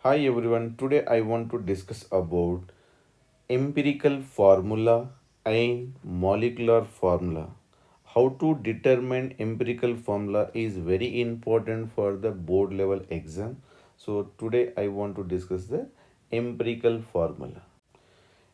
Hi everyone, today I want to discuss about empirical formula and molecular formula. How to determine empirical formula is very important for the board level exam. So today I want to discuss the empirical formula.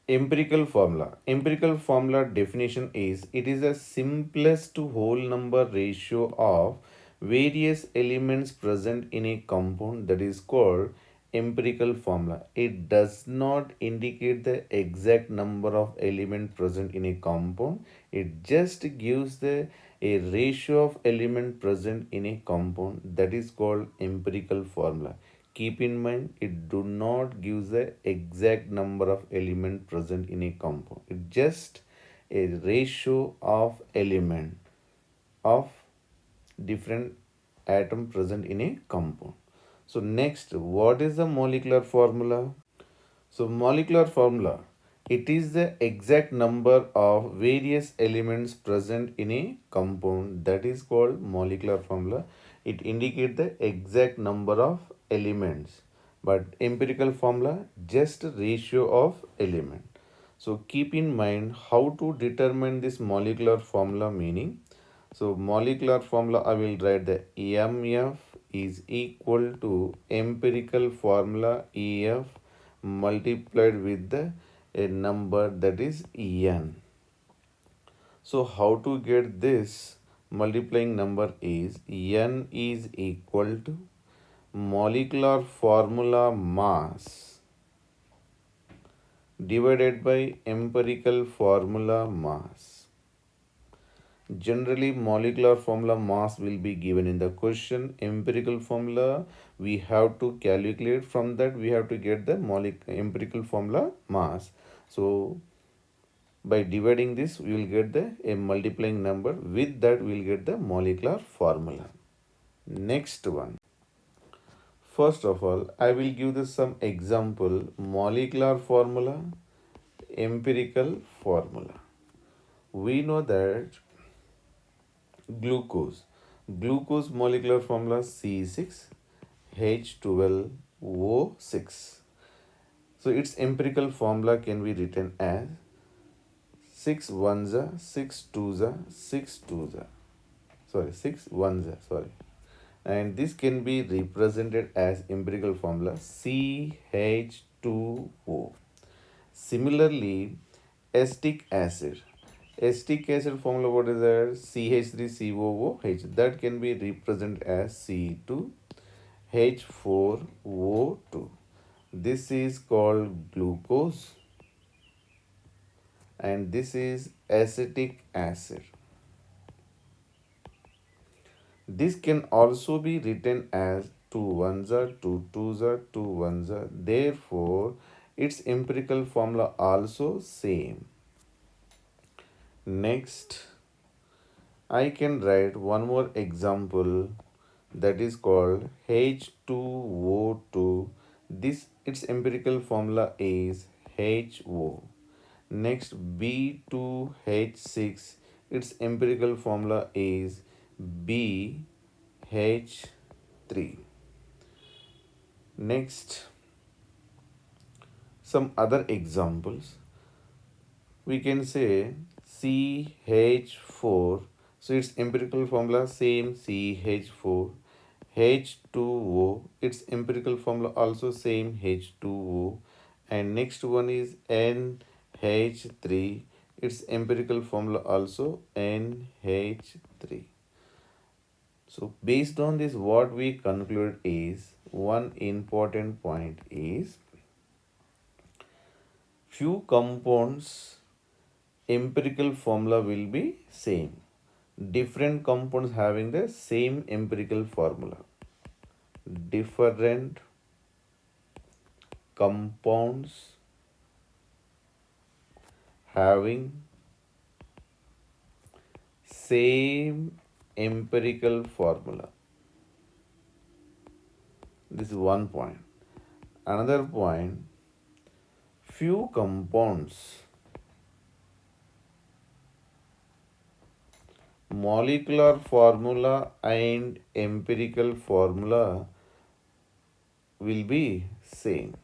Empirical formula definition is it is the simplest whole number ratio of various elements present in a compound that is called empirical formula. It does not indicate the exact number of elements present in a compound. It just gives a ratio of element present in a compound that is called empirical formula. Keep in mind, it do not give the exact number of element present in a compound. It just a ratio of element of different atom present in a compound. So next, what is the molecular formula? So molecular formula, it is the exact number of various elements present in a compound that is called molecular formula. It indicates the exact number of elements, but empirical formula just ratio of element. So keep in mind how to determine this molecular formula meaning. So molecular formula I will write the EMF is equal to empirical formula EF multiplied with a number that is En. So how to get this multiplying number is N is equal to molecular formula mass divided by empirical formula mass. Generally, molecular formula mass will be given in the question. Empirical formula we have to calculate. From that we have to get the empirical formula mass. So by dividing this we will get a multiplying number. With that we will get the molecular formula. Next one. First of all, I will give this some example. Molecular formula, empirical formula. We know that glucose. Glucose molecular formula C6H12O6. So its empirical formula can be written as 6 ones are 6 twos are 6 twos are. Sorry, 6 ones are, sorry. And this can be represented as empirical formula CH2O. Similarly, acetic acid. Acetic acid formula what is that? CH3COOH. That can be represented as C2H4O2. This is called glucose and this is acetic acid. This can also be written as 2 ones are 2 twos are 2 ones are. Therefore, its empirical formula also same. Next, I can write one more example that is called H2O2. This its empirical formula is HO. Next, B2H6. Its empirical formula is BH3. Next, some other examples. We can say CH4. So its empirical formula same CH4. H2O. Its empirical formula also same H2O. And next one is NH3. Its empirical formula also NH3. So based on this, what we conclude is one important point is few compounds empirical formula will be same. Different compounds having the same empirical formula. Different compounds having same empirical formula. This is one point. Another point, few compounds molecular formula and empirical formula will be same.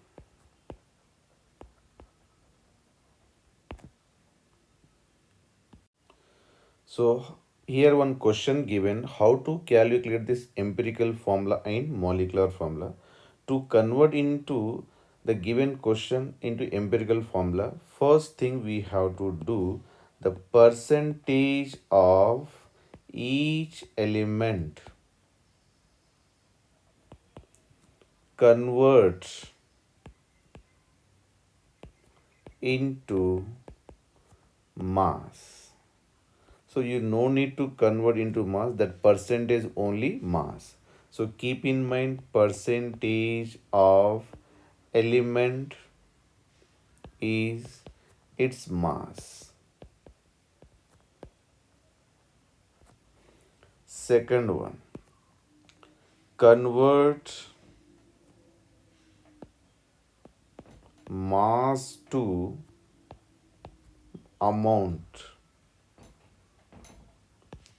So here one question given, how to calculate this empirical formula and molecular formula. To convert into the given question into empirical formula, first thing we have to do the percentage of each element converts into mass. So you no need to convert into mass, that percentage only mass. So keep in mind percentage of element is its mass. Second one, convert mass to amount.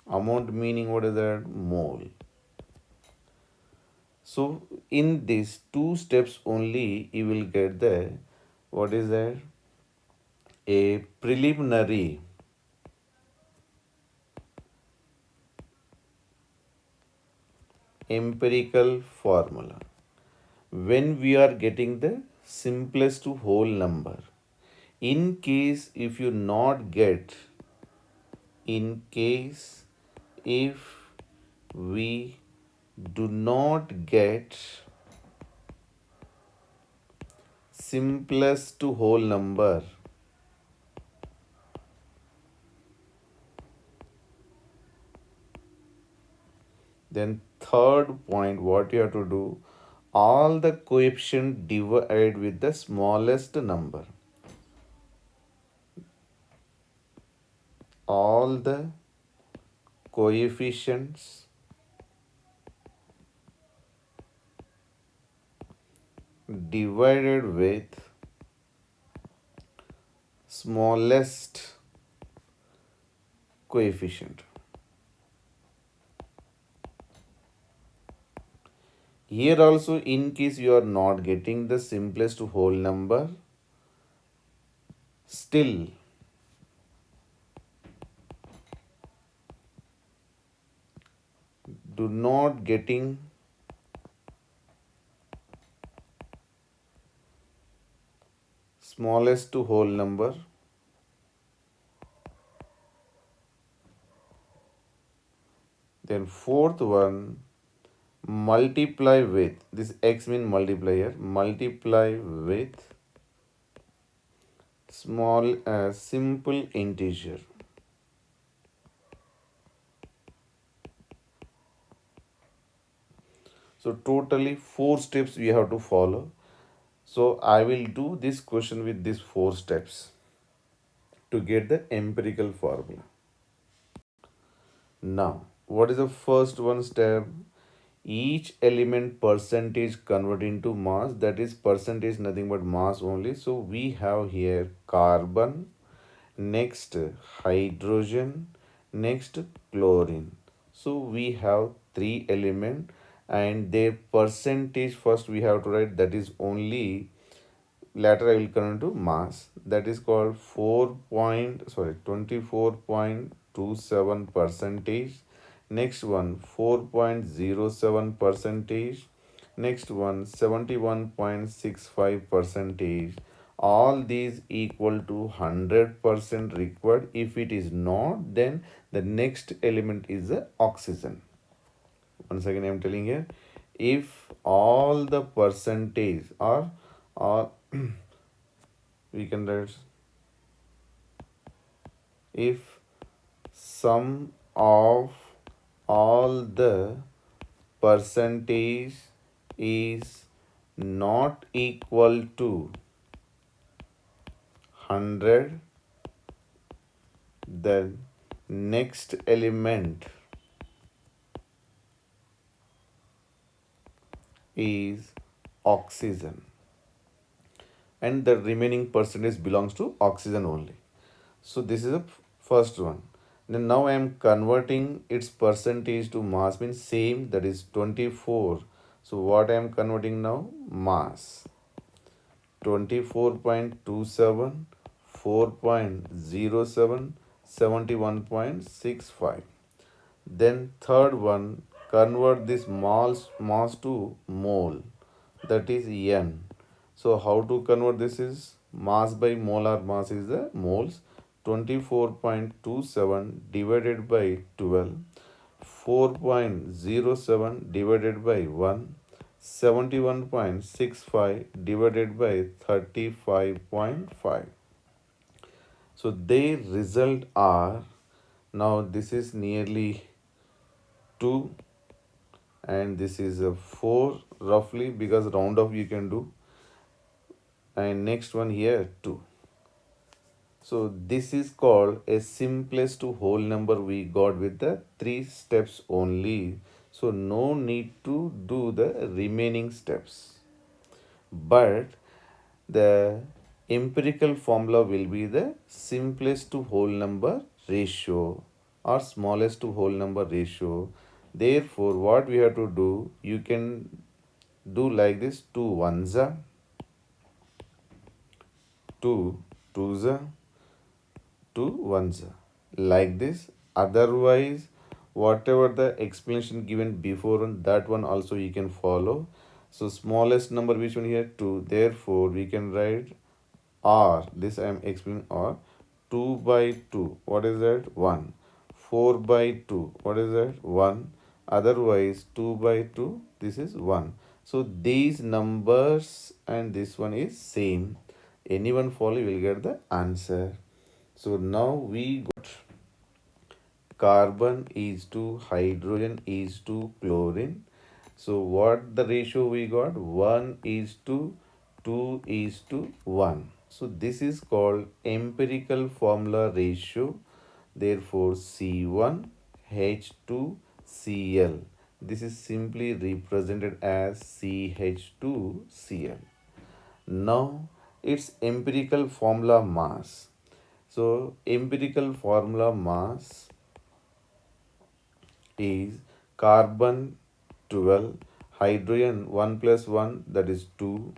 Amount meaning what is that? Mole. So in these two steps only you will get the what is that? A preliminary empirical formula. When we are getting the simplest to whole number, in case if you not get, in case if we do not get simplest to whole number, then third point what you have to do, all the coefficient divide with the smallest number. All the coefficients divided with smallest coefficient. Here also, in case you are not getting the simplest whole number, still do not getting smallest to whole number, then fourth one, multiply with, this x mean multiplier, multiply with small simple integer. So totally 4 steps we have to follow. So I will do this question with these 4 steps to get the empirical formula. Now, what is the first one step? Each element percentage convert into mass, that is percentage nothing but mass only. So we have here carbon, next hydrogen, next chlorine. So we have 3 elements and their percentage first we have to write, that is only later I will convert to mass, that is called 24.27 percentage. Next one 4.07 percentage. Next one 71.65 percentage. All these equal to 100% required. If it is not, then the next element is the oxygen. Once again I am telling here, if all the percentage are we can write, if sum of all the percentage is not equal to 100, then next element is oxygen and the remaining percentage belongs to oxygen only. So this is the first one. Then now I am converting its percentage to mass, means same, that is 24. So what I am converting now? Mass. 24.27, 4.07, 71.65. Then third one, convert this mass to mole, that is N. So how to convert this is mass by molar mass is the moles. 24.27 divided by 12, 4.07 divided by 1, 71.65 divided by 35.5. So their result are, now this is nearly 2 and this is a 4 roughly, because round off you can do, and next one here 2. So this is called a simplest to whole number we got with the 3 steps only. So no need to do the remaining steps. But the empirical formula will be the simplest to whole number ratio or smallest to whole number ratio. Therefore, what we have to do, you can do like this: 2 ones are, 2 twos are, 2 ones are, like this. Otherwise, whatever the explanation given before on that one also you can follow. So smallest number which one here? 2. Therefore, we can write R, this I am explaining R. 2 by 2, what is that? 1. 4 by 2, what is that? 1. Otherwise 2 by 2, this is 1. So these numbers and this one is same. Anyone follow, you will get the answer. So now we got carbon is to hydrogen is to chlorine. So what the ratio we got? 1 is to 2 is to 1. So this is called empirical formula ratio. Therefore C1H2Cl. This is simply represented as CH2Cl. Now its empirical formula mass. So empirical formula mass is carbon 12, hydrogen 1 plus 1, that is 2,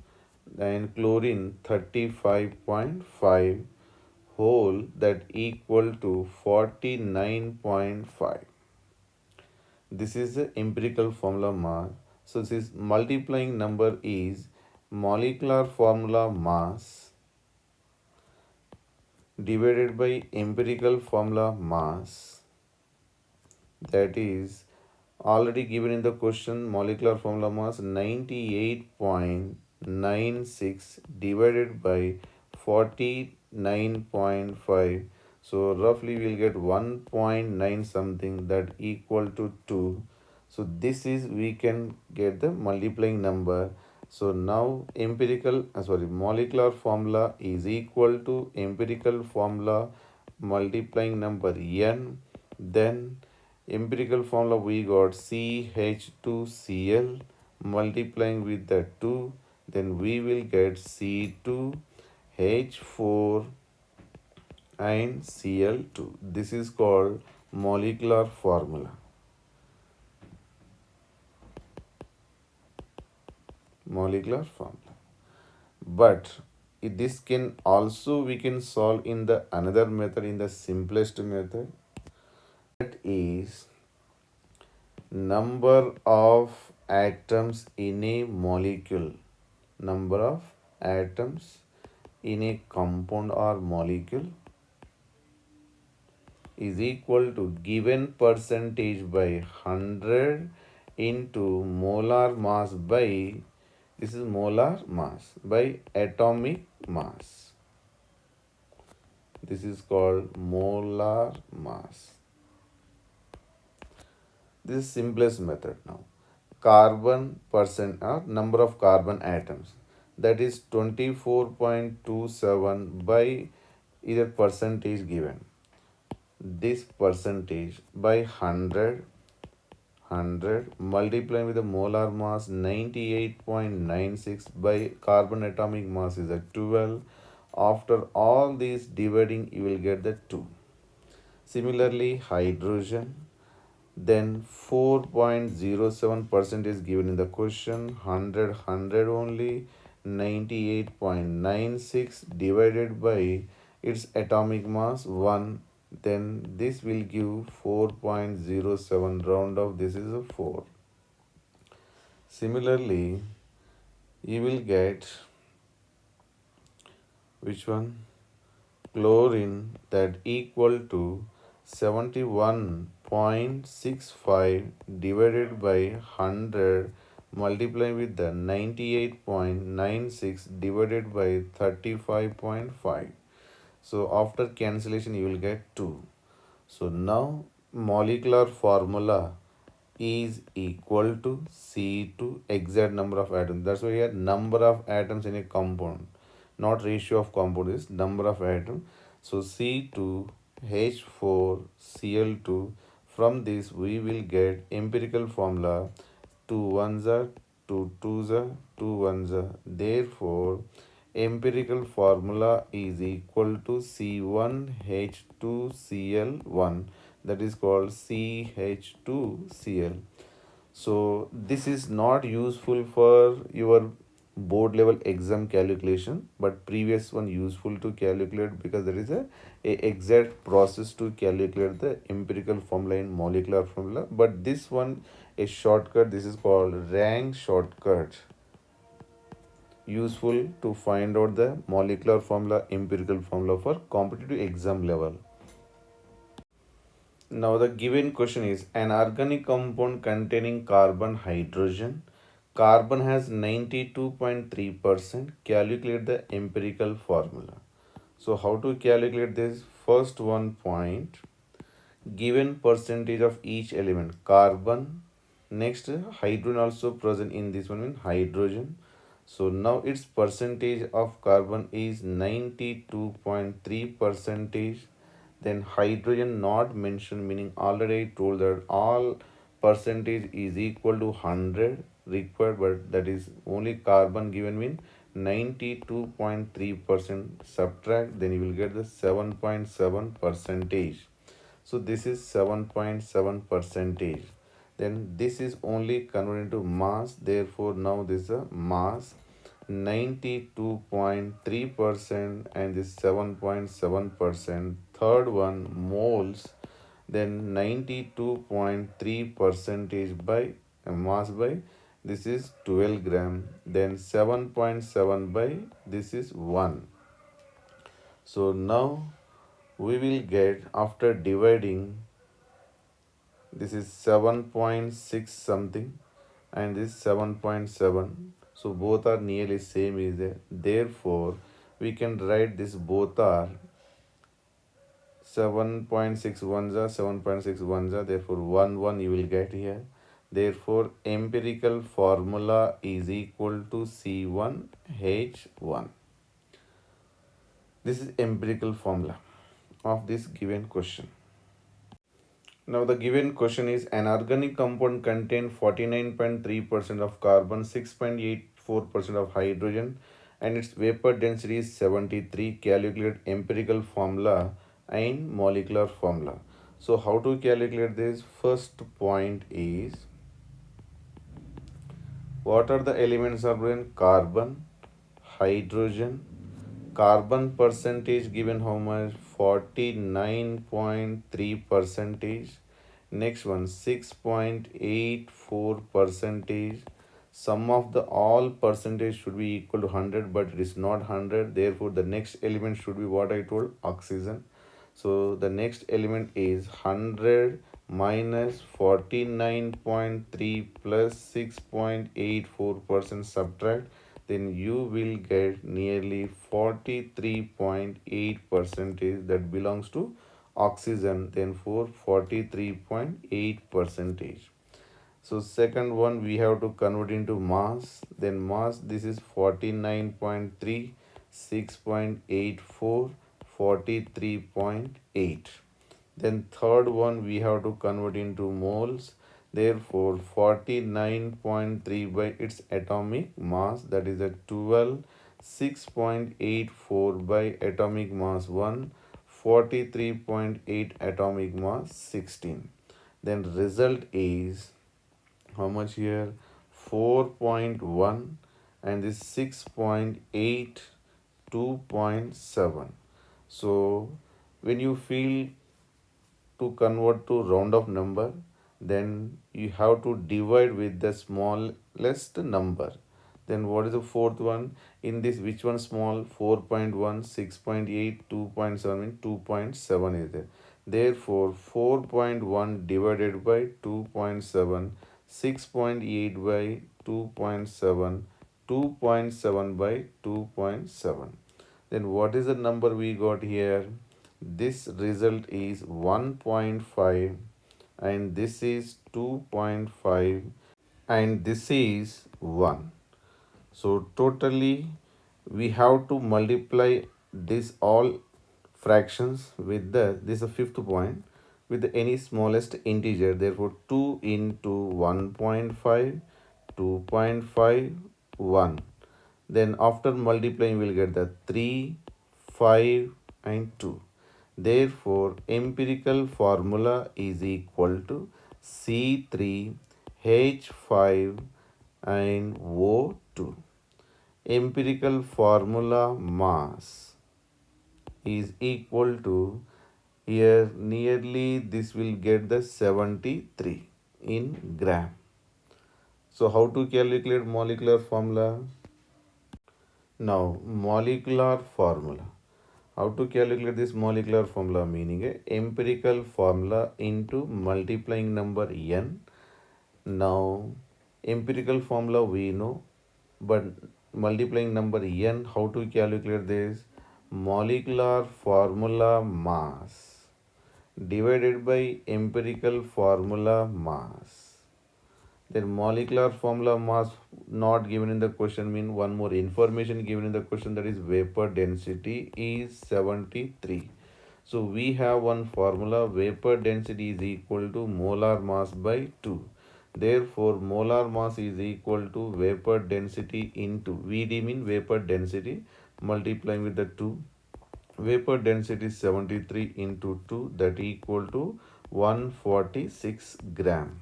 and chlorine 35.5, whole that equal to 49.5. This is the empirical formula mass. So this multiplying number is molecular formula mass divided by empirical formula mass, that is already given in the question. Molecular formula mass 98.96 divided by 49.5. So roughly we'll get 1.9 something, that equal to 2. So this is, we can get the multiplying number. So now molecular formula is equal to empirical formula multiplying number n. Then empirical formula we got CH2Cl multiplying with the 2, then we will get C2H4 and Cl2. This is called molecular formula. Molecular formula. But this can also, we can solve in the another method, in the simplest method, that is number of atoms in a molecule. Number of atoms in a compound or molecule is equal to given percentage by 100 into molar mass by, this is molar mass, by atomic mass. This is called molar mass. This is simplest method now. Carbon percent or number of carbon atoms, that is 24.27 by either percentage given. This percentage by 100 multiplying with the molar mass 98.96 by carbon atomic mass is at 12. After all these dividing, you will get the 2. Similarly, hydrogen, then 4.07% is given in the question, 100 only. 98.96 divided by its atomic mass 1, then this will give 4.07, round off, this is a 4. Similarly, you will get which one? Chlorine, that equal to 71.65 divided by 100 multiply with the 98.96 divided by 35.5. So after cancellation you will get 2. So now molecular formula is equal to C2 exact number of atoms. That's why here number of atoms in a compound, not ratio of compound, is number of atoms. So C2H4Cl2. From this we will get empirical formula 2 ones are 2 twos are 2 ones are. Therefore, empirical formula is equal to C1H2Cl1, that is called CH2Cl. So this is not useful for your board level exam calculation, but previous one useful to calculate because there is a exact process to calculate the empirical formula in molecular formula. But this one a shortcut, this is called rank shortcut, useful to find out the molecular formula, empirical formula for competitive exam level. Now the given question is an organic compound containing carbon, hydrogen. Carbon has 92.3%. Calculate the empirical formula. So how to calculate this? First one point, given percentage of each element, carbon. Next, hydrogen also present in this one, means hydrogen. So now its percentage of carbon is 92.3 percentage. Then hydrogen not mentioned, meaning already I told that all percentage is equal to 100 required, but that is only carbon given, mean 92.3%. Subtract, then you will get the 7.7 percentage. So this is 7.7 percentage. Then this is only converted into mass. Therefore now this is a mass 92.3% and this 7.7%. Third one, moles, then 92.3 percentage by mass by this is 12 gram, then 7.7 by this is 1. So now we will get, after dividing, this is 7.6 something and this 7.7. So both are nearly same is there. Therefore, we can write this both are 7.61 7.61. Therefore, 1 you will get here. Therefore, empirical formula is equal to C1H1. This is empirical formula of this given question. Now the given question is an organic compound contains 49.3% of carbon, 6.84% of hydrogen and its vapor density is 73. Calculate empirical formula and molecular formula. So how to calculate this? First point is, what are the elements of carbon, hydrogen? Carbon percentage given how much? 49.3 percentage. Next one 6.84 percentage. Sum of the all percentage should be equal to 100, but it is not 100. Therefore, the next element should be what I told, oxygen. So the next element is 100 minus 49.3 plus 6.84%. Subtract, then you will get nearly 43.8 percentage that belongs to oxygen. Then for 43.8 percentage. So second one we have to convert into mass. Then mass, this is 49.3, 6.84, 43.8. Then third one we have to convert into moles. Therefore 49.3 by its atomic mass, that is a 12, 6.84 by atomic mass 1, 43.8 atomic mass 16. Then result is how much here? 4.1 and this 6.8 2.7. So when you feel to convert to round of number, then you have to divide with the smallest number. Then what is the fourth one? In this, which one small? 4.1, 6.8, 2.7 means 2.7 is there. Therefore, 4.1 divided by 2.7, 6.8 by 2.7, 2.7 by 2.7. Then what is the number we got here? This result is 1.5, and this is 2.5, and this is 1. So totally we have to multiply this all fractions with this is the fifth point, with any smallest integer. Therefore 2 into 1.5, 2.5, 1. Then after multiplying we'll get the 3, 5 and 2. Therefore empirical formula is equal to C3H5 and O2. Empirical formula mass is equal to, here nearly this will get the 73 in gram. So how to calculate molecular formula? Now molecular formula. How to calculate this molecular formula? Meaning a empirical formula into multiplying number n. Now empirical formula we know, but multiplying number n, how to calculate this? Molecular formula mass divided by empirical formula mass. Then molecular formula mass not given in the question, mean one more information given in the question, that is vapor density is 73. So we have one formula, vapor density is equal to molar mass by 2. Therefore molar mass is equal to vapor density into Vd, mean vapor density, multiplying with the 2. Vapor density is 73 into 2, that equal to 146 gram.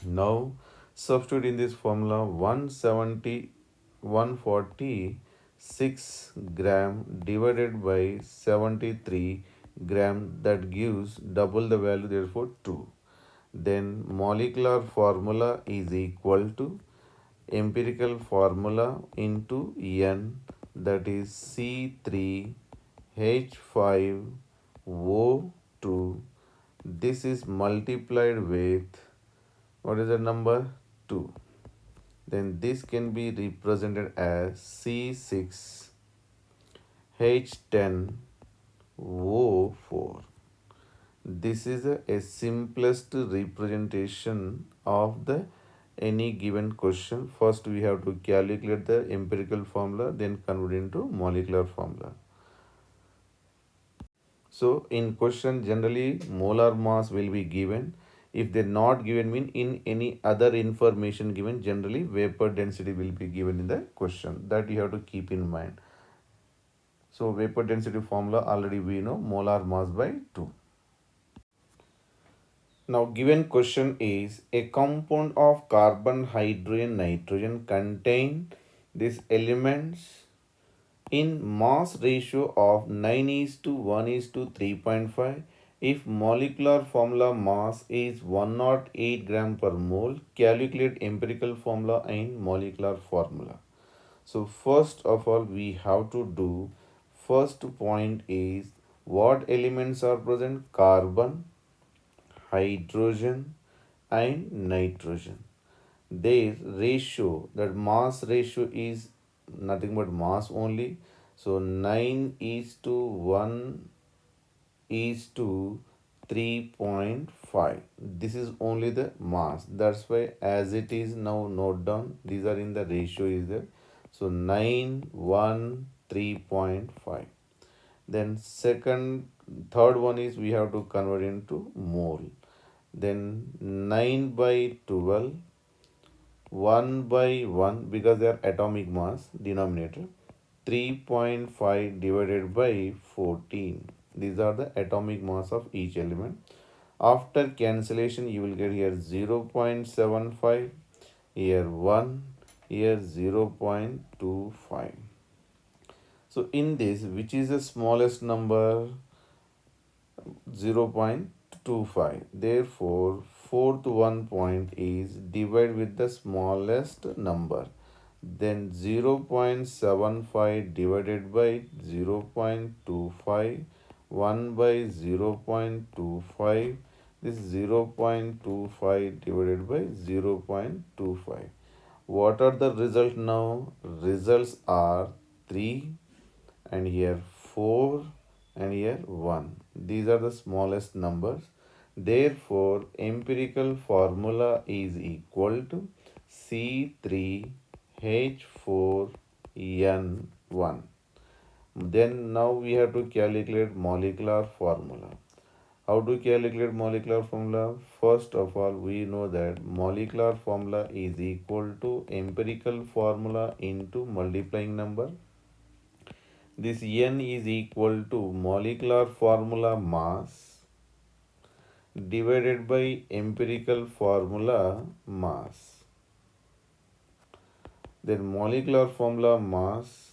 Now substitute in this formula 146 gram divided by 73 gram, that gives double the value, therefore 2. Then molecular formula is equal to empirical formula into n, that is C3H5O2. This is multiplied with, what is the number? 2. Then this can be represented as C6H10O4. This is a simplest representation of the any given question. First we have to calculate the empirical formula, then convert into molecular formula. So in question generally molar mass will be given. If they're not given, mean in any other information given, generally vapor density will be given in the question. That you have to keep in mind. So vapor density formula already we know, molar mass by 2. Now given question is, a compound of carbon, hydrogen, nitrogen contain these elements in mass ratio of 9 is to 1 is to 3.5. If molecular formula mass is 108 gram per mole, calculate empirical formula and molecular formula. So first of all we have to do, first point is what elements are present? Carbon, hydrogen and nitrogen. Their ratio, that mass ratio is nothing but mass only. So 9 is to 1 is to 3.5. This is only the mass. That's why as it is now note down, these are in the ratio is there. So 9, 1, 3.5. Then third one is we have to convert into mole. Then 9 by 12, 1 by 1, because they are atomic mass, denominator, 3.5 divided by 14. These are the atomic mass of each element. After cancellation you will get here 0.75, here 1, here 0.25. So in this, which is the smallest number? 0.25. Therefore, fourth one point is divide with the smallest number. Then 0.75 divided by 0.25, 1 by 0.25. This 0.25 divided by 0.25. What are the result now? Results are 3 and here 4 and here 1. These are the smallest numbers. Therefore, empirical formula is equal to C3H4N1. Then now we have to calculate molecular formula. How to calculate molecular formula? First of all, we know that molecular formula is equal to empirical formula into multiplying number. This N is equal to molecular formula mass divided by empirical formula mass. Then molecular formula mass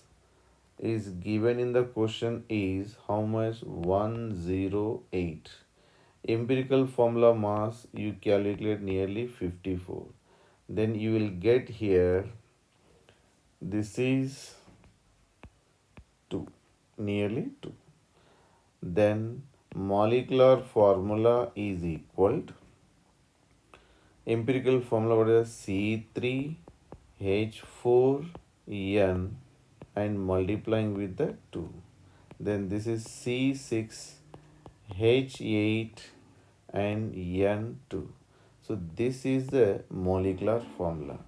is given in the question is how much? 108. Empirical formula mass you calculate nearly 54. Then you will get here this is 2, nearly 2. Then molecular formula is equal to empirical formula what is C3H4N and multiplying with the 2. Then this is C6H8 and N2. So this is the molecular formula.